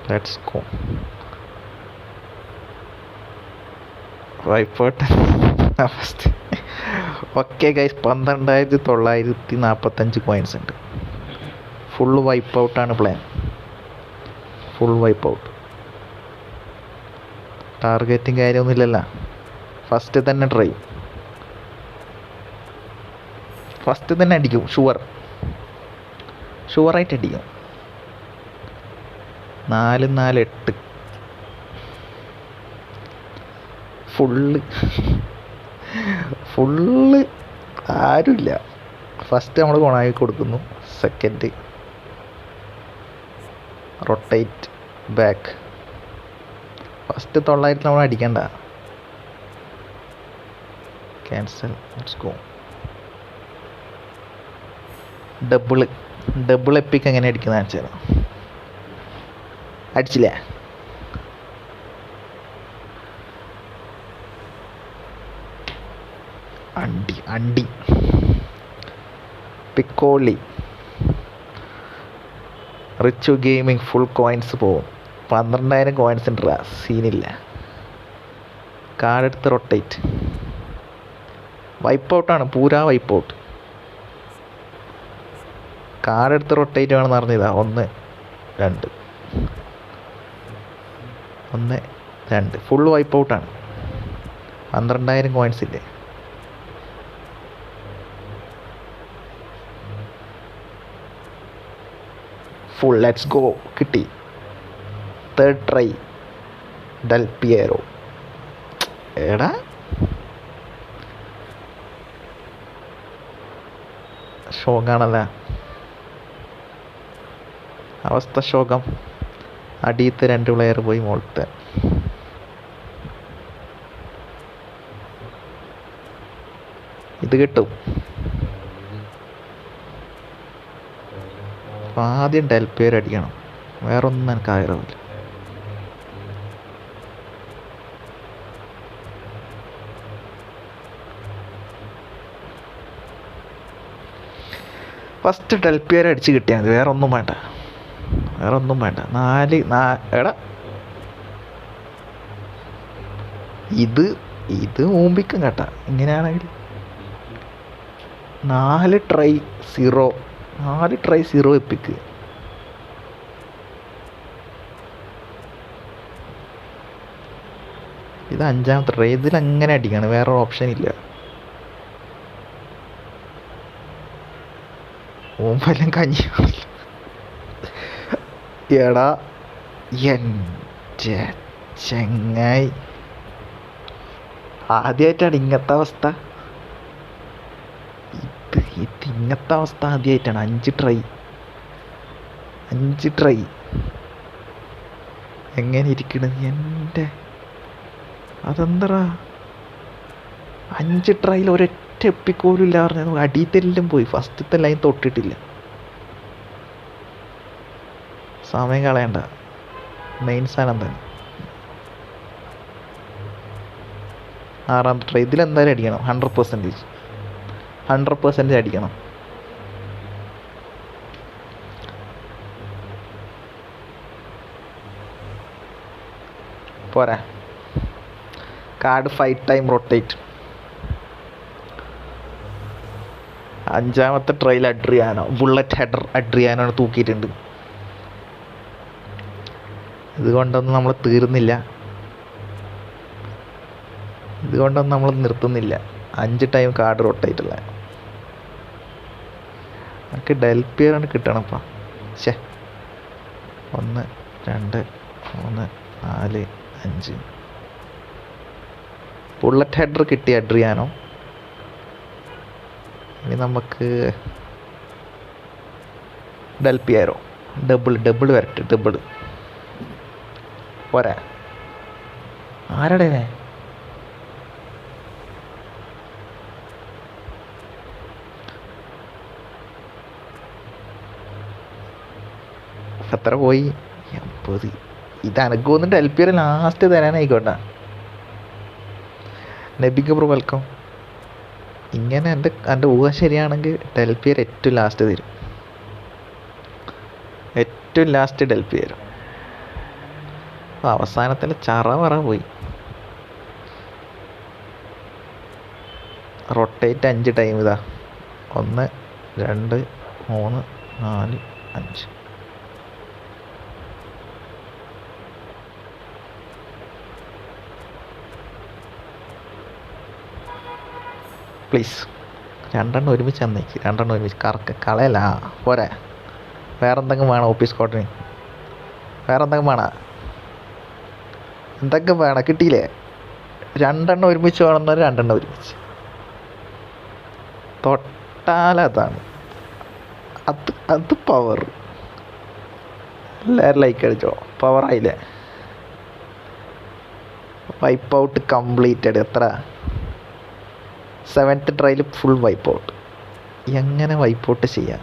Let's go. Wipeout first. Okay guys, 12,945 coins ഉണ്ട്. Full wipe ഔട്ടാണ് plan. Full wipe out. ടാർഗറ്റും കാര്യമൊന്നുമില്ലല്ലോ. First തന്നെ ട്രൈ. ഫസ്റ്റ് തന്നെ അടിക്കും. ഷുവറായിട്ട് അടിക്കും. 4, 4, 8 ഫുള്ള് ആരുമില്ല. ഫസ്റ്റ് നമ്മൾ ഗുണായി കൊടുക്കുന്നു. Second rotate back. ഫസ്റ്റ് 900 നമ്മൾ അടിക്കണ്ട. Cancel. Let's go. Double epic എങ്ങനെ അടിക്കുന്ന വെച്ചാൽ അടിച്ചില്ലേ. അണ്ടി പിക്കോളി. റിച്ചു ഗെയിമിങ് ഫുൾ കോയിൻസ് പോവും. 12,000 കോയിൻസ് ഉണ്ട്. സീനില്ല. കാർഡ് എടുത്ത് റൊട്ടേറ്റ്. വൈപ്പ് ഔട്ടാണ്. പൂരാ വൈപ്പ് ഔട്ട്. കാർഡ് എടുത്ത് റൊട്ടേറ്റ് വേണമെന്ന് പറഞ്ഞതാ. 1, 2 1, 2 ഫുൾ വൈപ്പ് ഔട്ടാണ്. 12,000 കോയിൻസ് ഇല്ലേ. ഫുൾ. Let's go. കിട്ടി. Third try. Del Piero. എടാ ശോകാണല്ലേ അവസ്ഥ. ശോകം. അടിയത്തെ 2 പ്ലെയർ പോയി മോളത്തെ. ഇത് കിട്ടും. ആദ്യം ഡെൽപേർ അടിക്കണം. വേറൊന്നും എനിക്ക് ആഗ്രഹമില്ല. ഫസ്റ്റ് ഡെൽപിയർ അടിച്ച് കിട്ടിയാൽ മതി. വേറെ ഒന്നും വേണ്ട. 4 എടാ ഇത് ഊമ്പിക്കും കേട്ടാ. ഇങ്ങനെയാണെങ്കിൽ 4 ട്രൈ 0 എപ്പിക്ക്. ഇത് 5ാമത്തെ ട്രൈ. ഇതിൽ അങ്ങനെ അടിക്കണം. വേറെ ഓപ്ഷൻ ഇല്ല. ഓമ്പെല്ലാം കഞ്ഞി. എടാ എൻ്റെ ചെങ്ങായി, ആദ്യമായിട്ടാണ് ഇങ്ങനത്തെ അവസ്ഥ. ഇങ്ങനത്തെ അവസ്ഥ ആദ്യമായിട്ടാണ്. 5 ട്രൈ എങ്ങനെ ഇരിക്കണത് എൻ്റെ. അതെന്തറാ 5 ട്രൈയിൽ ഒരൊറ്റ എപ്പിക്കോലും ഇല്ല പറഞ്ഞത്. അടിയത്തെല്ലാം പോയി. ഫസ്റ്റത്തെ ലൈൻ തൊട്ടിട്ടില്ല. സമയം കളയണ്ട. മെയിൻ സാധനം തന്നെ. 6ാമത്തെ ട്രൈ. ഇതിലെന്തായാലും അടിക്കണം. 100% അടിക്കണം. പോരാ. Card 5 time rotate. 5ാമത്തെ trial Adriano. Bullet header Adriano തൂക്കിയിട്ടുണ്ട്. ഇതുകൊണ്ടൊന്നും നമ്മൾ തീർന്നില്ല. ഇതുകൊണ്ടൊന്നും നമ്മൾ നിർത്തുന്നില്ല. 5 ടൈം കാർഡ് റൊട്ടേറ്റ് അല്ല. നമുക്ക് ഡെൽപിയറാണ് കിട്ടണപ്പാ. 1, 2, 3, 4, 5. ബുള്ളറ്റ് ഹെഡർ കിട്ടി അഡ്രിയാനോ. ഇനി നമുക്ക് ഡെൽപിയറോ. ഡബിൾ വരട്ടെ. ഡബിൾ പോരാ. ആരുടെ എത്ര പോയി? 80. ഇത് അനക്കൊന്നും ഡെൽപിയർ ലാസ്റ്റ് തരാനായിക്കോട്ടെ. നബിക്ക് ബ്രോ വെൽക്കം. ഇങ്ങനെ എൻ്റെ ഊഹം ശരിയാണെങ്കിൽ ഡെൽപിയർ ഏറ്റവും ലാസ്റ്റ് തരും. ഏറ്റവും ലാസ്റ്റ് ഡെൽപിയർ. അവസാനത്തിൽ ചറ പോയി. Rotate 5 time. ഇതാ 1 2 3 4 5. പ്ലീസ് 2 ഒരുമിച്ച് തന്നേക്ക്. 2 ഒരുമിച്ച് കളയല്ല. പോരെ, വേറെ എന്തെങ്കിലും വേണം? ഓഫീസ് കോട്ടന് വേറെ എന്തെങ്കിലും വേണം? എന്തൊക്കെ വേണം? കിട്ടിയില്ലേ? 2 ഒരുമിച്ച് വേണമെന്നാൽ 2 ഒരുമിച്ച്. തൊട്ടാലതാണ് അത് പവർ. എല്ലാവരും ലൈക്ക് അടിച്ചോ. പവറായില്ലേ? Wipe out completed. എത്ര? 7th trial full wipe out. എങ്ങനെ വൈപ്പ് ഔട്ട് ചെയ്യാം?